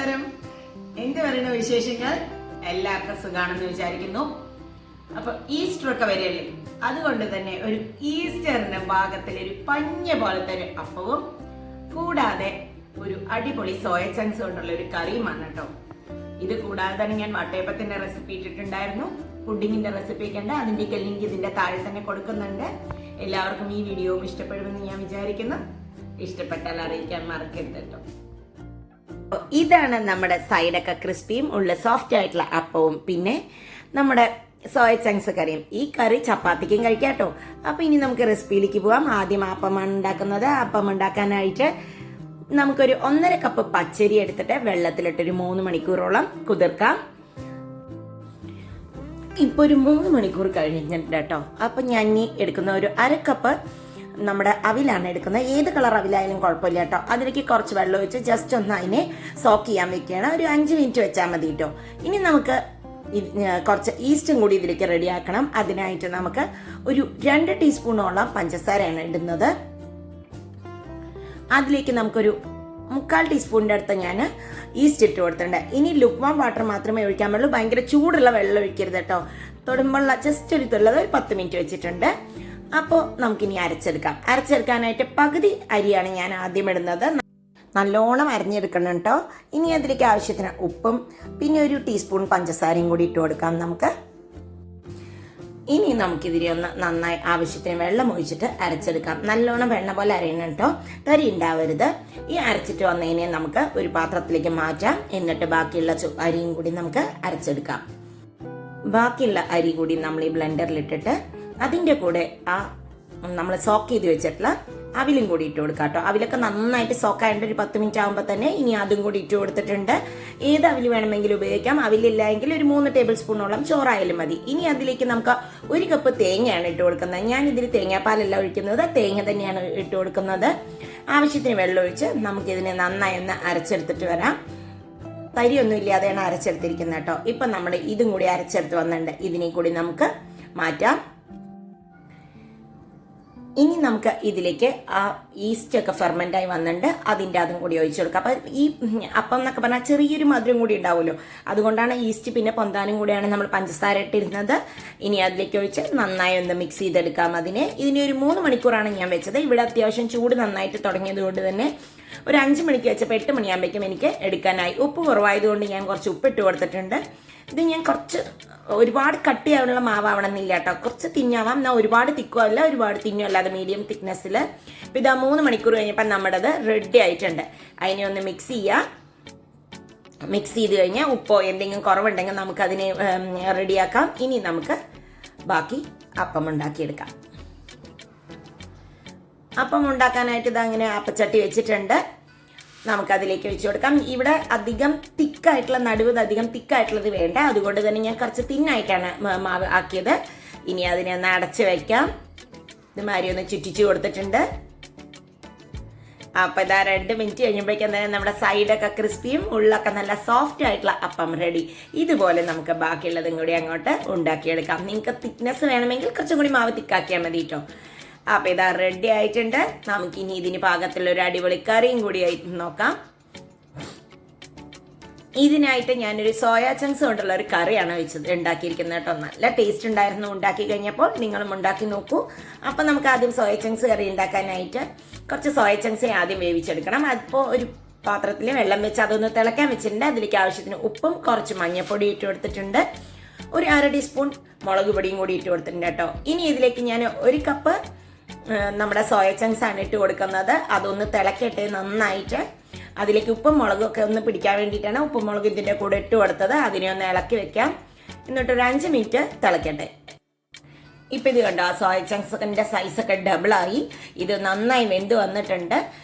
നമസ്കാരം. എന്ത് പറയുന്ന വിശേഷങ്ങൾ? എല്ലാവർക്കും സുഖാണെന്ന് വിചാരിക്കുന്നു. അപ്പൊ ഈസ്റ്റർ ഒക്കെ വരികയല്ലേ, അതുകൊണ്ട് തന്നെ ഒരു ഈസ്റ്ററിന്റെ ഭാഗത്തിൽ ഒരു പഞ്ഞ പോലത്തെ ഒരു അപ്പവും കൂടാതെ ഒരു അടിപൊളി സോയ ചങ്ക്സ് കൊണ്ടുള്ള ഒരു കറിയുമാണ് കേട്ടോ. ഇത് കൂടാതെ തന്നെ ഞാൻ വട്ടയപ്പത്തിന്റെ റെസിപ്പി ഇട്ടിട്ടുണ്ടായിരുന്നു. പുഡിങ്ങിന്റെ റെസിപ്പി ഒക്കെ ഉണ്ട്, അതിന്റെയൊക്കെ ലിങ്ക് ഇതിന്റെ താഴെ തന്നെ കൊടുക്കുന്നുണ്ട്. എല്ലാവർക്കും ഈ വീഡിയോയും ഇഷ്ടപ്പെടുമെന്ന് ഞാൻ വിചാരിക്കുന്നു. ഇഷ്ടപ്പെട്ടാൽ അറിയിക്കാൻ മറക്കരുത് കേട്ടോ. ഇതാണ് നമ്മുടെ സൈഡൊക്കെ ക്രിസ്പിയും ഉള്ള സോഫ്റ്റ് ആയിട്ടുള്ള അപ്പവും പിന്നെ നമ്മുടെ സോയ ചങ്ക്സ് കറിയും. ഈ കറി ചപ്പാത്തിക്കും കഴിക്കാം കേട്ടോ. അപ്പൊ ഇനി നമുക്ക് റെസിപ്പിയിലേക്ക് പോവാം. ആദ്യം അപ്പമാണ് ഉണ്ടാക്കുന്നത്. അപ്പം ഉണ്ടാക്കാനായിട്ട് നമുക്കൊരു 1.5 കപ്പ് പച്ചരി എടുത്തിട്ട് വെള്ളത്തിലിട്ടൊരു 3 മണിക്കൂറോളം കുതിർക്കാം. ഇപ്പൊ ഒരു 3 മണിക്കൂർ കഴിഞ്ഞിട്ടുണ്ട് കേട്ടോ. അപ്പൊ ഞാൻ ഇനി എടുക്കുന്ന ഒരു 1/2 കപ്പ് നമ്മുടെ അവിലാണ് എടുക്കുന്നത്. ഏത് കളർ അവിലായാലും കുഴപ്പമില്ല കേട്ടോ. അതിലേക്ക് കുറച്ച് വെള്ളം ഒഴിച്ച് ജസ്റ്റ് ഒന്ന് അതിനെ സോക്ക് ചെയ്യാൻ വെക്കുകയാണ്. ഒരു 5 മിനിറ്റ് വെച്ചാൽ മതി കേട്ടോ. ഇനി നമുക്ക് കുറച്ച് ഈസ്റ്റും കൂടി ഇതിലേക്ക് റെഡിയാക്കണം. അതിനായിട്ട് നമുക്ക് ഒരു 2 ടീസ്പൂണോളം പഞ്ചസാരയാണ് ഇടുന്നത്. അതിലേക്ക് നമുക്കൊരു 3/4 ടീസ്പൂണിന്റെ അടുത്ത് ഞാൻ ഈസ്റ്റ് ഇട്ട് കൊടുത്തിട്ടുണ്ട്. ഇനി ലുക്വാം വാട്ടർ മാത്രമേ ഒഴിക്കാൻ പാടുള്ളൂ. ഭയങ്കര ചൂടുള്ള വെള്ളം ഒഴിക്കരുത് കേട്ടോ. തൊടുമ്പുള്ള ജസ്റ്റ് ഒരു തുള്ളത് ഒരു 10 മിനിറ്റ് വെച്ചിട്ടുണ്ട്. അപ്പോൾ നമുക്കിനി അരച്ചെടുക്കാനായിട്ട് പകുതി അരിയാണ് ഞാൻ ആദ്യം ഇടുന്നത്. നല്ലോണം അരിഞ്ഞെടുക്കണം കേട്ടോ. ഇനി അതിലേക്ക് ആവശ്യത്തിന് ഉപ്പും പിന്നെ ഒരു ടീസ്പൂൺ പഞ്ചസാരയും കൂടി ഇട്ട് കൊടുക്കാം നമുക്ക്. ഇനി നമുക്കിതിനെ ഒന്ന് നന്നായി ആവശ്യത്തിന് വെള്ളം ഒഴിച്ചിട്ട് അരച്ചെടുക്കാം. നല്ലോണം വെണ്ണ പോലെ അരയണം കേട്ടോ, തരി ഉണ്ടാവരുത്. ഈ അരച്ചിട്ട് വന്നതിനെ നമുക്ക് ഒരു പാത്രത്തിലേക്ക് മാറ്റാം. എന്നിട്ട് ബാക്കിയുള്ള അരിയും കൂടി നമുക്ക് അരച്ചെടുക്കാം. ബാക്കിയുള്ള അരി കൂടി നമ്മൾ ഈ ബ്ലെൻഡറിലിട്ടിട്ട് അതിൻ്റെ കൂടെ ആ നമ്മൾ സോക്ക് ചെയ്ത് വെച്ചിട്ടുള്ള അവിലും കൂടി ഇട്ട് കൊടുക്കാം കേട്ടോ. അവിലൊക്കെ നന്നായിട്ട് സോക്കായിട്ട് ഒരു 10 മിനിറ്റ് ആകുമ്പോൾ തന്നെ ഇനി അതും കൂടി ഇട്ട് കൊടുത്തിട്ടുണ്ട്. ഏത് അവിൽ വേണമെങ്കിലും ഉപയോഗിക്കാം. അവിലില്ലെങ്കിൽ ഒരു 3 ടേബിൾ സ്പൂണോളം ചോറായാലും മതി. ഇനി അതിലേക്ക് നമുക്ക് 1 കപ്പ് തേങ്ങയാണ് ഇട്ട് കൊടുക്കുന്നത്. ഞാൻ ഇതിൽ തേങ്ങാപ്പാലല്ല ഒഴിക്കുന്നത്, തേങ്ങ തന്നെയാണ് ഇട്ട് കൊടുക്കുന്നത്. ആവശ്യത്തിന് വെള്ളം ഒഴിച്ച് നമുക്കിതിനെ നന്നായി ഒന്ന് അരച്ചെടുത്തിട്ട് വരാം. തരിയൊന്നും ഇല്ലാതെയാണ് അരച്ചെടുത്തിരിക്കുന്നത് കേട്ടോ. ഇപ്പം നമ്മൾ ഇതും കൂടി അരച്ചെടുത്ത് വന്നിട്ടുണ്ട്. ഇതിനെ കൂടി നമുക്ക് മാറ്റാം. ഇനി നമുക്ക് ഇതിലേക്ക് ആ ഈസ്റ്റ് ഒക്കെ ഫെർമെന്റ് ആയി വന്നിട്ടുണ്ട്. അതും കൂടി ഒഴിച്ചു കൊടുക്കാം. അപ്പൊ ഈ അപ്പം എന്നൊക്കെ പറഞ്ഞാൽ ചെറിയൊരു മധുരം കൂടി ഉണ്ടാവുമല്ലോ, അതുകൊണ്ടാണ് ഈസ്റ്റ് പിന്നെ പൊന്താനും കൂടിയാണ് നമ്മൾ പഞ്ചസാര ഇട്ടിരുന്നത്. ഇനി അതിലേക്ക് ഒഴിച്ച് നന്നായി ഒന്ന് മിക്സ് ചെയ്തെടുക്കാം. ഇതിനെ ഒരു 3 മണിക്കൂറാണ് ഞാൻ വെച്ചത്. ഇവിടെ അത്യാവശ്യം ചൂട് നന്നായിട്ട് തുടങ്ങിയത് കൊണ്ട് തന്നെ ഒരു 5 മണിക്ക് വെച്ചപ്പോൾ 8 മണിയാകുമ്പോഴേക്കും എനിക്ക് എടുക്കാനായി. ഉപ്പ് കുറവായതുകൊണ്ട് ഞാൻ കുറച്ച് ഉപ്പിട്ട് കൊടുത്തിട്ടുണ്ട്. ഇത് ഞാൻ ഒരുപാട് കട്ടിയാവുള്ള മാവാവണമെന്നില്ല കേട്ടോ. കുറച്ച് തിന്നാവാം, എന്നാൽ ഒരുപാട് തിക്കുമല്ല ഒരുപാട് തിന്നുമല്ലാതെ മീഡിയം തിക്നെസ്സിൽ. ഇപ്പം ഇതാ 3 മണിക്കൂർ കഴിഞ്ഞപ്പോൾ നമ്മുടേത് റെഡി ആയിട്ടുണ്ട്. അതിനെ ഒന്ന് മിക്സ് ചെയ്യുക. മിക്സ് ചെയ്ത് കഴിഞ്ഞാൽ ഉപ്പോ എന്തെങ്കിലും കുറവുണ്ടെങ്കിൽ നമുക്കതിനെ റെഡിയാക്കാം. ഇനി നമുക്ക് ബാക്കി അപ്പം ഉണ്ടാക്കിയെടുക്കാം. അപ്പം ഉണ്ടാക്കാനായിട്ട് ഇതങ്ങനെ അപ്പച്ചട്ടി വെച്ചിട്ടുണ്ട്. നമുക്കതിലേക്ക് വെച്ച് കൊടുക്കാം. ഇവിടെ അധികം തിക്കായിട്ടുള്ള അധികം തിക്കായിട്ടുള്ളത് വേണ്ട, അതുകൊണ്ട് തന്നെ ഞാൻ കുറച്ച് തിന്നായിട്ടാണ് മാവ് ആക്കിയത്. ഇനി അതിനെ ഒന്ന് അടച്ച് വെക്കാം. ഇതുമാതിരി ഒന്ന് ചുറ്റിച്ചു കൊടുത്തിട്ടുണ്ട്. അപ്പം ഇതാ 2 മിനിറ്റ് കഴിയുമ്പോഴേക്കും തന്നെ നമ്മുടെ സൈഡൊക്കെ ക്രിസ്പിയും ഉള്ളൊക്കെ നല്ല സോഫ്റ്റ് ആയിട്ടുള്ള അപ്പം റെഡി. ഇതുപോലെ നമുക്ക് ബാക്കിയുള്ളതും കൂടി അങ്ങോട്ട് ഉണ്ടാക്കിയെടുക്കാം. നിങ്ങൾക്ക് തിക്നെസ് വേണമെങ്കിൽ കുറച്ചും കൂടി മാവ് തിക്കാക്കിയാൽ മതി കേട്ടോ. അപ്പം ഇതാ റെഡി ആയിട്ടുണ്ട്. നമുക്കിനി ഇതിന് പാകത്തുള്ള ഒരു അടിപൊളി കറിയും കൂടി ആയിട്ട് നോക്കാം. ഇതിനായിട്ട് ഞാനൊരു സോയ ചങ്ക്സ് കൊണ്ടുള്ള ഒരു കറിയാണ് ഉണ്ടാക്കിയിരിക്കുന്നത് കേട്ടോ. നല്ല ടേസ്റ്റ് ഉണ്ടായിരുന്നു ഉണ്ടാക്കി കഴിഞ്ഞപ്പോൾ. നിങ്ങളും ഉണ്ടാക്കി നോക്കൂ. അപ്പം നമുക്ക് ആദ്യം സോയ ചങ്ക്സ് കറി ഉണ്ടാക്കാനായിട്ട് കുറച്ച് സോയ ചങ്ക്സ് ആദ്യം വേവിച്ചെടുക്കണം. അപ്പോൾ ഒരു പാത്രത്തിൽ വെള്ളം വെച്ച് അതൊന്ന് തിളക്കാൻ വെച്ചിട്ടുണ്ട്. അതിലേക്ക് ആവശ്യത്തിന് ഉപ്പും കുറച്ച് മഞ്ഞൾപ്പൊടി ഇട്ട് കൊടുത്തിട്ടുണ്ട്. ഒരു 1/2 ടീസ്പൂൺ മുളക് പൊടിയും കൂടി ഇട്ട് കൊടുത്തിട്ടുണ്ട് കേട്ടോ. ഇനി ഇതിലേക്ക് ഞാൻ 1 കപ്പ് നമ്മുടെ സോയ ചങ്ക്സ് ആണ് ഇട്ട് കൊടുക്കുന്നത്. അതൊന്ന് തിളക്കട്ടെ നന്നായിട്ട്. അതിലേക്ക് ഉപ്പും മുളകും ഒക്കെ ഒന്ന് പിടിക്കാൻ വേണ്ടിയിട്ടാണ് ഉപ്പും മുളകും ഇതിൻ്റെ കൂടെ ഇട്ട് കൊടുത്തത്. അതിനെ ഒന്ന് ഇളക്കി വെക്കാം. എന്നിട്ടൊരു 5 മിനിറ്റ് തിളക്കട്ടെ. ഇപ്പം ഇത് കണ്ടോ, ആ സോയ ചങ്ക്സിന്റെ സൈസൊക്കെ ഡബിളായി. ഇത് നന്നായി വെന്ത് വന്നിട്ടുണ്ട്.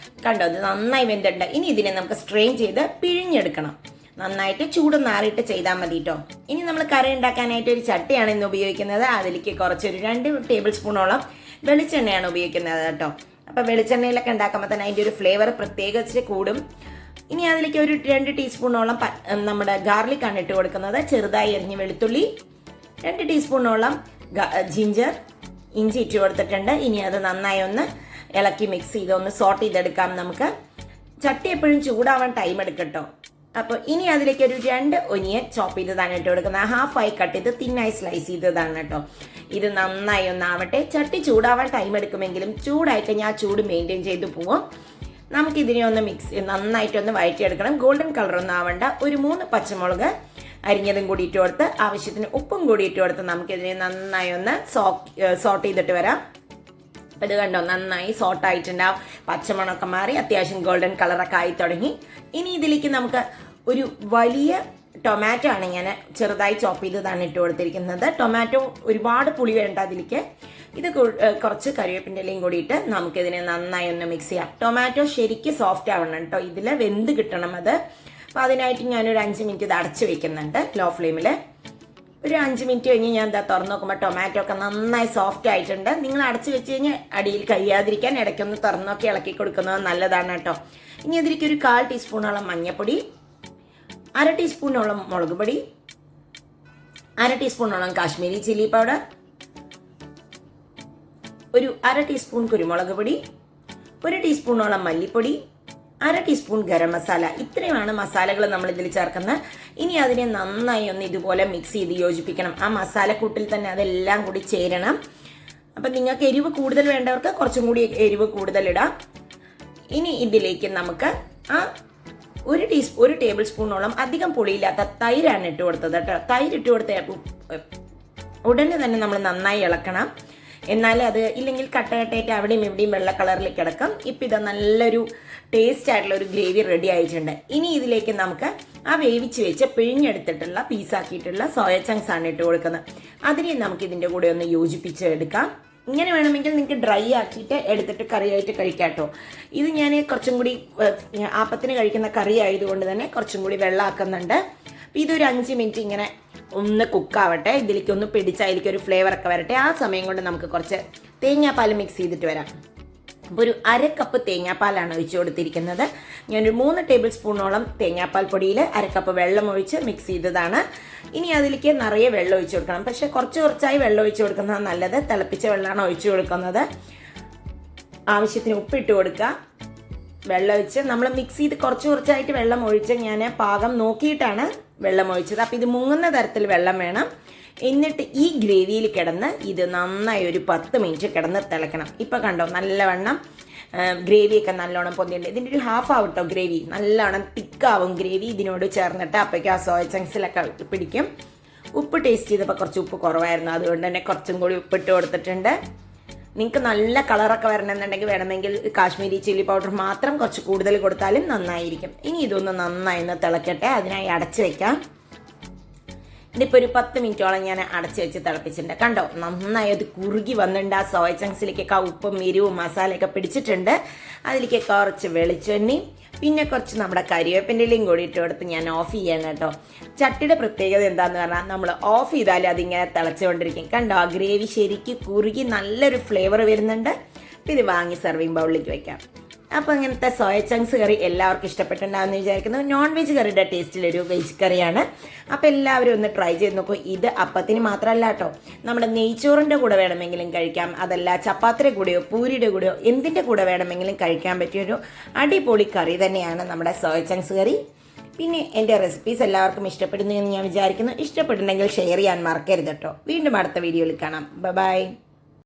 കണ്ടോ, ഇത് നന്നായി വെന്തിട്ടുണ്ട്. ഇനി ഇതിനെ നമുക്ക് സ്ട്രെയിൻ ചെയ്ത് പിഴിഞ്ഞെടുക്കണം. നന്നായിട്ട് ചൂട് നാറിയിട്ട് ചെയ്താൽ മതി കേട്ടോ. ഇനി നമ്മൾ കറി ഉണ്ടാക്കാനായിട്ട് ഒരു ചട്ടിയാണ് ഇന്ന് ഉപയോഗിക്കുന്നത്. അതിലേക്ക് കുറച്ചൊരു 2 ടേബിൾ സ്പൂണോളം വെളിച്ചെണ്ണയാണ് ഉപയോഗിക്കുന്നത് കേട്ടോ. അപ്പം വെളിച്ചെണ്ണയിലൊക്കെ ഉണ്ടാക്കുമ്പോൾ തന്നെ അതിൻ്റെ ഒരു ഫ്ലേവർ പ്രത്യേകിച്ച് കൂടും. ഇനി അതിലേക്ക് ഒരു 2 ടീസ്പൂണോളം നമ്മുടെ ഗാർലിക്കാണ് ഇട്ട് കൊടുക്കുന്നത്. ചെറുതായി എരിഞ്ഞ് വെളുത്തുള്ളി, 2 ടീസ്പൂണോളം ജിഞ്ചർ, ഇഞ്ചി ഇട്ട് കൊടുത്തിട്ടുണ്ട്. ഇനി അത് നന്നായി ഒന്ന് ഇളക്കി മിക്സ് ചെയ്ത് ഒന്ന് സോട്ട് ചെയ്തെടുക്കാം നമുക്ക്. ചട്ടി എപ്പോഴും ചൂടാവാൻ ടൈം എടുക്കട്ടോ. അപ്പോൾ ഇനി അതിലേക്ക് ഒരു 2 ഒനിയൻ ചോപ്പ് ചെയ്തതാണ് ഇട്ട് കൊടുക്കുന്നത്. ഹാഫായി കട്ട് ചെയ്ത് തിന്നായി സ്ലൈസ് ചെയ്തതാണ് കേട്ടോ. ഇത് നന്നായി ഒന്നാവട്ടെ. ചട്ടി ചൂടാവാൻ ടൈം എടുക്കുമെങ്കിലും ചൂടായി കഴിഞ്ഞാൽ ആ ചൂട് മെയിൻറ്റെയിൻ ചെയ്ത് പോവും. നമുക്കിതിനെ ഒന്ന് നന്നായിട്ടൊന്ന് വഴറ്റിയെടുക്കണം. ഗോൾഡൻ കളറൊന്നും ആവണ്ട. ഒരു 3 പച്ചമുളക് അരിഞ്ഞതും കൂടി ഇട്ട് കൊടുത്ത് ആവശ്യത്തിന് ഉപ്പും കൂടി ഇട്ട് കൊടുത്ത് നമുക്കിതിനെ നന്നായി ഒന്ന് സോട്ട് ചെയ്തിട്ട് വരാം. അപ്പോൾ ഇത് കണ്ടോ, നന്നായി സോട്ടായിട്ടുണ്ടാവും. പച്ചമണമൊക്കെ മാറി അത്യാവശ്യം ഗോൾഡൻ കളറൊക്കെ ആയി തുടങ്ങി. ഇനി ഇതിലേക്ക് നമുക്ക് ഒരു വലിയ ടൊമാറ്റോ ആണ് ഞാൻ ചെറുതായി ചോപ്പ് ചെയ്തതാണ് ഇട്ട് കൊടുത്തിരിക്കുന്നത്. ടൊമാറ്റോ ഒരുപാട് പുളി വേണ്ട അതിലേക്ക്. ഇത് കുറച്ച് കറിവേപ്പിൻ്റെ ഇലയും കൂടിയിട്ട് നമുക്കിതിനെ നന്നായി ഒന്ന് മിക്സ് ചെയ്യാം. ടൊമാറ്റോ ശരിക്കും സോഫ്റ്റ് ആവണം കേട്ടോ, ഇതിൽ വെന്ത് കിട്ടണം അത്. അപ്പോൾ അതിനായിട്ട് ഞാനൊരു 5 മിനിറ്റ് ഇത് അടച്ച് വെക്കുന്നുണ്ട് ലോ ഫ്ലെയിമിൽ. ഒരു 5 മിനിറ്റ് കഴിഞ്ഞ് ഞാൻ എന്താ തുറന്ന് നോക്കുമ്പോൾ ടൊമാറ്റോ ഒക്കെ നന്നായി സോഫ്റ്റ് ആയിട്ടുണ്ട്. നിങ്ങൾ അടച്ച് വെച്ച് കഴിഞ്ഞാൽ അടിയിൽ കഴിയാതിരിക്കാൻ ഇടയ്ക്കൊന്ന് തുറന്നൊക്കെ ഇളക്കി കൊടുക്കുന്നത് നല്ലതാണ് കേട്ടോ. ഇനി അതിലേക്ക് ഒരു 1/4 ടീസ്പൂണോളം മഞ്ഞൾപ്പൊടി, 1/2 ടീസ്പൂണോളം മുളക് പൊടി, 1/2 ടീസ്പൂണോളം കാശ്മീരി ചില്ലി പൗഡർ, ഒരു 1/2 ടീസ്പൂൺ കുരുമുളക് പൊടി, 1 ടീസ്പൂണോളം മല്ലിപ്പൊടി, 1/2 ടീസ്പൂൺ ഗരം മസാല. ഇത്രയുമാണ് മസാലകൾ നമ്മൾ ഇതിൽ ചേർക്കുന്നത്. ഇനി അതിനെ നന്നായി ഒന്ന് ഇതുപോലെ മിക്സ് ചെയ്ത് യോജിപ്പിക്കണം. ആ മസാലക്കൂട്ടിൽ തന്നെ അതെല്ലാം കൂടി ചേരണം. അപ്പം നിങ്ങൾക്ക് എരിവ് കൂടുതൽ വേണ്ടവർക്ക് കുറച്ചും കൂടി എരിവ് കൂടുതൽ ഇടാം. ഇനി ഇതിലേക്ക് നമുക്ക് ഒരു ടേബിൾ സ്പൂണോളം അധികം പുളിയില്ലാത്ത തൈരാണ് ഇട്ട് കൊടുത്തത് കേട്ടോ. തൈര് ഇട്ട് കൊടുത്ത ഉടനെ തന്നെ നമ്മൾ നന്നായി ഇളക്കണം. എന്നാലും അത് ഇല്ലെങ്കിൽ കട്ടകട്ടയായിട്ട് അവിടെയും ഇവിടെയും വെള്ള കളറിൽ കിടക്കും. ഇപ്പം ഇത് നല്ലൊരു ടേസ്റ്റ് ആയിട്ടുള്ള ഒരു ഗ്രേവി റെഡി ആയിട്ടുണ്ട്. ഇനി ഇതിലേക്ക് നമുക്ക് ആ വേവിച്ച് വെച്ച് പിഴിഞ്ഞെടുത്തിട്ടുള്ള പീസാക്കിയിട്ടുള്ള സോയ ചങ്ക്സ് ആണ് ഇട്ട് കൊടുക്കുന്നത്. അതിനെ നമുക്ക് ഇതിൻ്റെ കൂടെ ഒന്ന് യോജിപ്പിച്ച് എടുക്കാം. ഇങ്ങനെ വേണമെങ്കിൽ നിങ്ങൾക്ക് ഡ്രൈ ആക്കിയിട്ട് എടുത്തിട്ട് കറിയായിട്ട് കഴിക്കാം കേട്ടോ. ഇത് ഞാൻ കുറച്ചും കൂടി ആപ്പത്തിന് കഴിക്കുന്ന കറി ആയതുകൊണ്ട് തന്നെ കുറച്ചും കൂടി വെള്ളമാക്കുന്നുണ്ട്. അപ്പോൾ ഇതൊരു 5 മിനിറ്റ് ഇങ്ങനെ ഒന്ന് കുക്കാവട്ടെ. ഇതിലേക്ക് ഒന്ന് പിടിച്ച് അതിലേക്ക് ഒരു ഫ്ലേവറൊക്കെ വരട്ടെ. ആ സമയം കൊണ്ട് നമുക്ക് കുറച്ച് തേങ്ങാപ്പാൽ മിക്സ് ചെയ്തിട്ട് വരാം. അപ്പോൾ ഒരു 1/2 കപ്പ് തേങ്ങാപ്പാലാണ് ഒഴിച്ചു കൊടുത്തിരിക്കുന്നത്. ഞാനൊരു 3 ടേബിൾ സ്പൂണോളം തേങ്ങാപ്പാൽ പൊടിയിൽ 1/2 കപ്പ് വെള്ളം ഒഴിച്ച് മിക്സ് ചെയ്തതാണ്. ഇനി അതിലേക്ക് നിറയെ വെള്ളം ഒഴിച്ചു കൊടുക്കണം. പക്ഷേ കുറച്ചായി വെള്ളം ഒഴിച്ചു കൊടുക്കുന്നത് നല്ലത്. തിളപ്പിച്ച വെള്ളമാണ് ഒഴിച്ചു കൊടുക്കുന്നത്. ആവശ്യത്തിന് ഉപ്പിട്ട് കൊടുക്കുക. വെള്ളം ഒഴിച്ച് നമ്മൾ മിക്സ് ചെയ്ത് കുറച്ചായിട്ട് വെള്ളം ഒഴിച്ച് ഞാൻ പാകം നോക്കിയിട്ടാണ് വെള്ളം ഒഴിച്ചത്. അപ്പോൾ ഇത് മുങ്ങുന്ന തരത്തിൽ വെള്ളം വേണം. എന്നിട്ട് ഈ ഗ്രേവിയിൽ കിടന്ന് ഇത് നന്നായി ഒരു 10 മിനിറ്റ് കിടന്ന് തിളക്കണം. ഇപ്പം കണ്ടോ, നല്ലവണ്ണം ഗ്രേവിയൊക്കെ നല്ലോണം പൊന്തിയുണ്ട്. ഇതിൻ്റെ ഒരു ഹാഫ് ആവട്ടോ ഗ്രേവി, നല്ലോണം തിക്കാവും ഗ്രേവി ഇതിനോട് ചേർന്നിട്ട്. അപ്പോഴേക്കും ആ സോയ ചങ്ക്സിലൊക്കെ പിടിക്കും. ഉപ്പ് ടേസ്റ്റ് ചെയ്തപ്പോൾ കുറച്ച് ഉപ്പ് കുറവായിരുന്നു, അതുകൊണ്ട് തന്നെ കുറച്ചും കൂടി ഉപ്പിട്ട് കൊടുത്തിട്ടുണ്ട്. നിങ്ങൾക്ക് നല്ല കളറൊക്കെ വരണമെന്നുണ്ടെങ്കിൽ വേണമെങ്കിൽ കാശ്മീരി ചില്ലി പൗഡർ മാത്രം കുറച്ച് കൂടുതൽ കൊടുത്താലും നന്നായിരിക്കും. ഇനി ഇതൊന്ന് നന്നായി ഒന്ന് തിളക്കട്ടെ. അതിനായി അടച്ച് വെക്കാം. ഇതിപ്പോൾ ഒരു 10 മിനിറ്റോളം ഞാൻ അടച്ച് വെച്ച് തിളപ്പിച്ചിട്ടുണ്ട്. കണ്ടോ, നന്നായി അത് കുറുകി വന്നിട്ടുണ്ട്. ആ സോയ ചങ്ക്സിലേക്കൊക്കെ ഉപ്പും എരിവും മസാലയൊക്കെ പിടിച്ചിട്ടുണ്ട്. അതിലേക്ക് കുറച്ച് വെളിച്ചെണ്ണയും പിന്നെ കുറച്ച് നമ്മുടെ കരിവേപ്പിൻ്റെ ഇലയും കൂടി ഇട്ട് കൊടുത്ത് ഞാൻ ഓഫ് ചെയ്യണം കേട്ടോ. ചട്ടിയുടെ പ്രത്യേകത എന്താണെന്ന് പറഞ്ഞാൽ നമ്മൾ ഓഫ് ചെയ്താൽ അതിങ്ങനെ തിളച്ചുകൊണ്ടിരിക്കും. കണ്ടോ, ആ ഗ്രേവി ശരിക്കും കുറുകി നല്ലൊരു ഫ്ലേവർ വരുന്നുണ്ട്. ഇത് വാങ്ങി സർവിങ് ബൗളിലേക്ക് വയ്ക്കാം. അപ്പോൾ ഇങ്ങനത്തെ സോയ ചങ്ക്സ് കറി എല്ലാവർക്കും ഇഷ്ടപ്പെട്ടിട്ടുണ്ടാകുമെന്ന് വിചാരിക്കുന്നു. നോൺ വെജ് കറിയുടെ ടേസ്റ്റിലൊരു വെജ് കറിയാണ്. അപ്പോൾ എല്ലാവരും ഒന്ന് ട്രൈ ചെയ്ത് നോക്കൂ. ഇത് അപ്പത്തിന് മാത്രമല്ല കേട്ടോ, നമ്മുടെ നെയ്ച്ചോറിൻ്റെ കൂടെ വേണമെങ്കിലും കഴിക്കാം. അതല്ല ചപ്പാത്തിയുടെ കൂടെയോ പൂരിയുടെ കൂടെയോ എന്തിൻ്റെ കൂടെ വേണമെങ്കിലും കഴിക്കാൻ പറ്റിയൊരു അടിപൊളി കറി തന്നെയാണ് നമ്മുടെ സോയ ചങ്ക്സ് കറി. പിന്നെ എൻ്റെ റെസിപ്പീസ് എല്ലാവർക്കും ഇഷ്ടപ്പെടുന്നു എന്ന് ഞാൻ വിചാരിക്കുന്നു. ഇഷ്ടപ്പെട്ടിട്ടുണ്ടെങ്കിൽ ഷെയർ ചെയ്യാൻ മറക്കരുത് കേട്ടോ. വീണ്ടും അടുത്ത വീഡിയോയിൽ കാണാം. ബൈ.